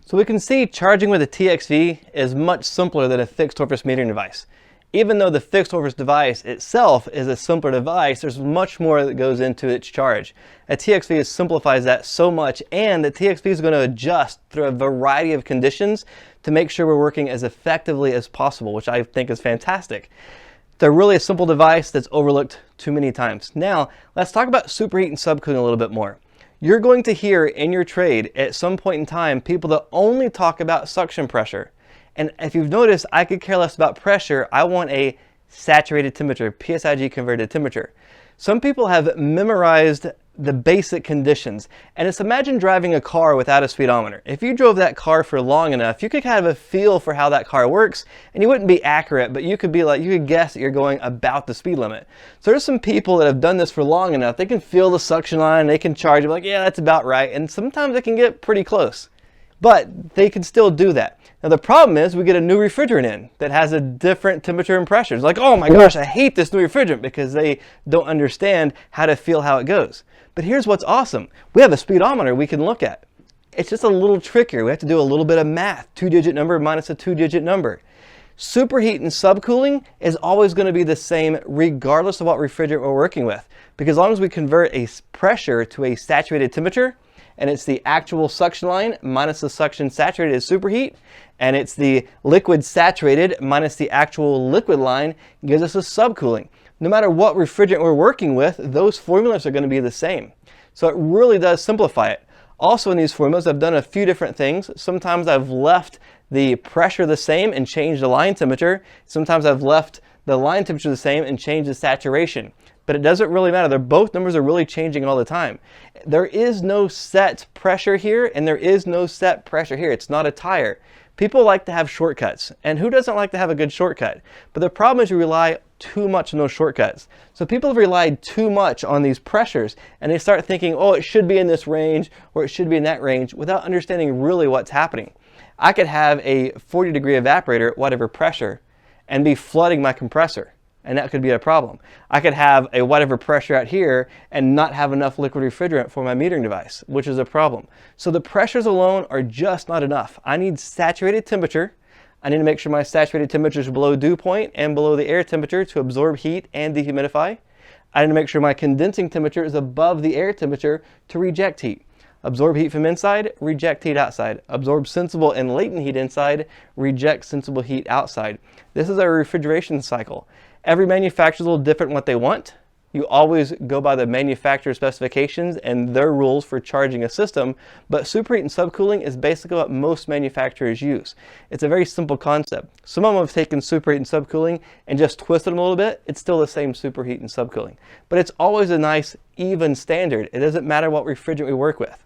So we can see charging with a TXV is much simpler than a fixed orifice metering device. Even though the fixed orifice device itself is a simpler device, there's much more that goes into its charge. A TXV simplifies that so much, and the TXV is going to adjust through a variety of conditions to make sure we're working as effectively as possible, which I think is fantastic. They're really a simple device that's overlooked too many times. Now, let's talk about superheat and subcooling a little bit more. You're going to hear in your trade at some point in time people that only talk about suction pressure. And if you've noticed, I could care less about pressure. I want a saturated temperature, PSIG converted temperature. Some people have memorized the basic conditions. And it's imagine driving a car without a speedometer. If you drove that car for long enough, you could kind of have a feel for how that car works, and you wouldn't be accurate, but you could be like, you could guess that you're going about the speed limit. So there's some people that have done this for long enough, they can feel the suction line, they can charge it, like, yeah, that's about right. And sometimes they can get pretty close, but they can still do that. Now the problem is we get a new refrigerant in that has a different temperature and pressure. It's like, oh my gosh, I hate this new refrigerant, because they don't understand how to feel how it goes. But here's what's awesome. We have a speedometer we can look at. It's just a little trickier. We have to do a little bit of math. 2-digit number minus a 2-digit number. Superheat and subcooling is always going to be the same regardless of what refrigerant we're working with. Because as long as we convert a pressure to a saturated temperature, and it's the actual suction line minus the suction saturated is superheat, and it's the liquid saturated minus the actual liquid line, gives us a subcooling. No matter what refrigerant we're working with, those formulas are going to be the same. So it really does simplify it. Also in these formulas, I've done a few different things. Sometimes I've left the pressure the same and changed the line temperature. Sometimes I've left the line temperature the same and changed the saturation. But it doesn't really matter. Both numbers are really changing all the time. There is no set pressure here, and there is no set pressure here. It's not a tire. People like to have shortcuts, and who doesn't like to have a good shortcut? But the problem is you rely too much on those shortcuts. So people have relied too much on these pressures, and they start thinking, oh, it should be in this range, or it should be in that range, without understanding really what's happening. I could have a 40-degree evaporator at whatever pressure and be flooding my compressor, and that could be a problem. I could have a whatever pressure out here and not have enough liquid refrigerant for my metering device, which is a problem. So the pressures alone are just not enough. I need saturated temperature. I need to make sure my saturated temperature is below dew point and below the air temperature to absorb heat and dehumidify. I need to make sure my condensing temperature is above the air temperature to reject heat. Absorb heat from inside, reject heat outside. Absorb sensible and latent heat inside, reject sensible heat outside. This is our refrigeration cycle. Every manufacturer is a little different in what they want. You always go by the manufacturer specifications and their rules for charging a system, but superheat and subcooling is basically what most manufacturers use. It's a very simple concept. Some of them have taken superheat and subcooling and just twisted them a little bit. It's still the same superheat and subcooling. But it's always a nice, even standard. It doesn't matter what refrigerant we work with.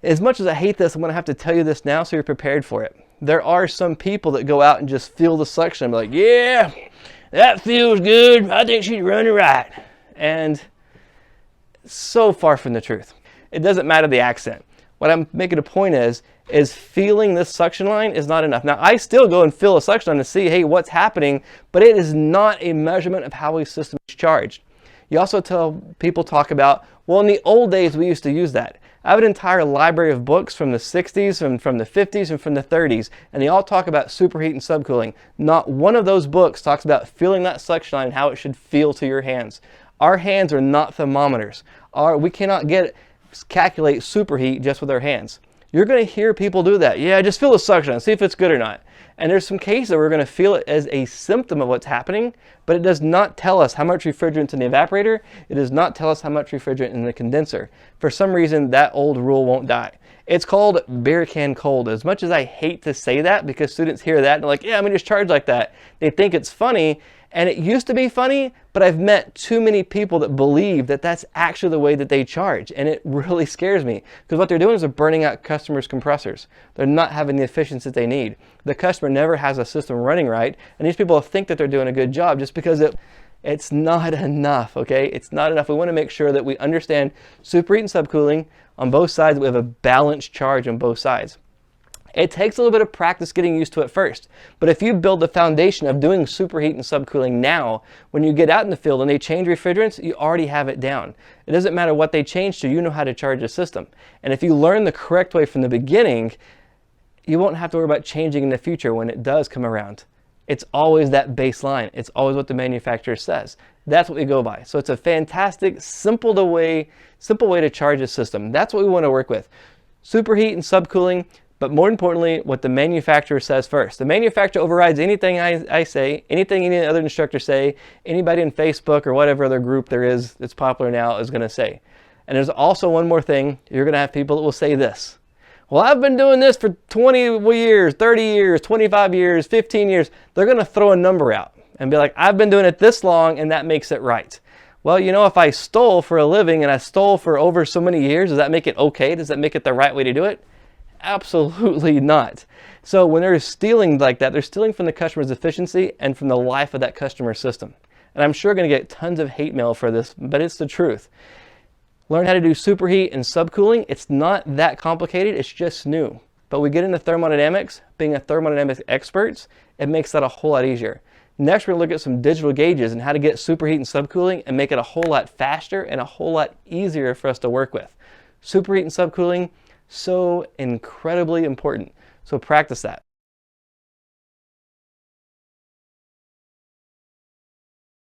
As much as I hate this, I'm going to have to tell you this now so you're prepared for it. There are some people that go out and just feel the suction and be like, yeah, that feels good. I think she's running right. And so far from the truth. It doesn't matter the accent. What I'm making a point is feeling this suction line is not enough. Now, I still go and feel a suction line to see, hey, what's happening, but it is not a measurement of how a system is charged. You also people talk about, well, in the old days, we used to use that. I have an entire library of books from the 60s and from the 50s and from the 30s, and they all talk about superheat and subcooling. Not one of those books talks about feeling that suction line and how it should feel to your hands. Our hands are not thermometers. We cannot calculate superheat just with our hands. You're going to hear people do that. Yeah, just feel the suction line, see if it's good or not. And there's some cases where we're going to feel it as a symptom of what's happening, but it does not tell us how much refrigerant's in the evaporator. It does not tell us how much refrigerant in the condenser. For some reason, that old rule won't die. It's called beer can cold. As much as I hate to say that, because students hear that and they're like, yeah, I'm going to just charge like that. They think it's funny, and it used to be funny, but I've met too many people that believe that that's actually the way that they charge, and it really scares me, because what they're doing is they're burning out customers' compressors. They're not having the efficiency that they need. The customer never has a system running right, and these people think that they're doing a good job just because it's not enough, okay? It's not enough. We want to make sure that we understand superheat and subcooling on both sides, that we have a balanced charge on both sides. It takes a little bit of practice getting used to it first. But if you build the foundation of doing superheat and subcooling now, when you get out in the field and they change refrigerants, you already have it down. It doesn't matter what they change to, you know how to charge a system. And if you learn the correct way from the beginning, you won't have to worry about changing in the future when it does come around. It's always that baseline. It's always what the manufacturer says. That's what we go by. So it's a fantastic, simple way to charge a system. That's what we want to work with. Superheat and subcooling, but more importantly, what the manufacturer says first. The manufacturer overrides anything I say, anything any other instructor say, anybody in Facebook or whatever other group there is that's popular now is going to say. And there's also one more thing. You're going to have people that will say this. Well, I've been doing this for 20 years, 30 years, 25 years, 15 years. They're going to throw a number out and be like, I've been doing it this long and that makes it right. Well, you know, if I stole for a living and I stole for over so many years, does that make it okay? Does that make it the right way to do it? Absolutely not. So when they're stealing like that, they're stealing from the customer's efficiency and from the life of that customer system. And I'm sure going to get tons of hate mail for this, but it's the truth. Learn how to do superheat and subcooling. It's not that complicated, it's just new. But we get into thermodynamics, being a thermodynamics experts, it makes that a whole lot easier. Next, we're going to look at some digital gauges and how to get superheat and subcooling and make it a whole lot faster and a whole lot easier for us to work with. Superheat and subcooling, so incredibly important. So practice that.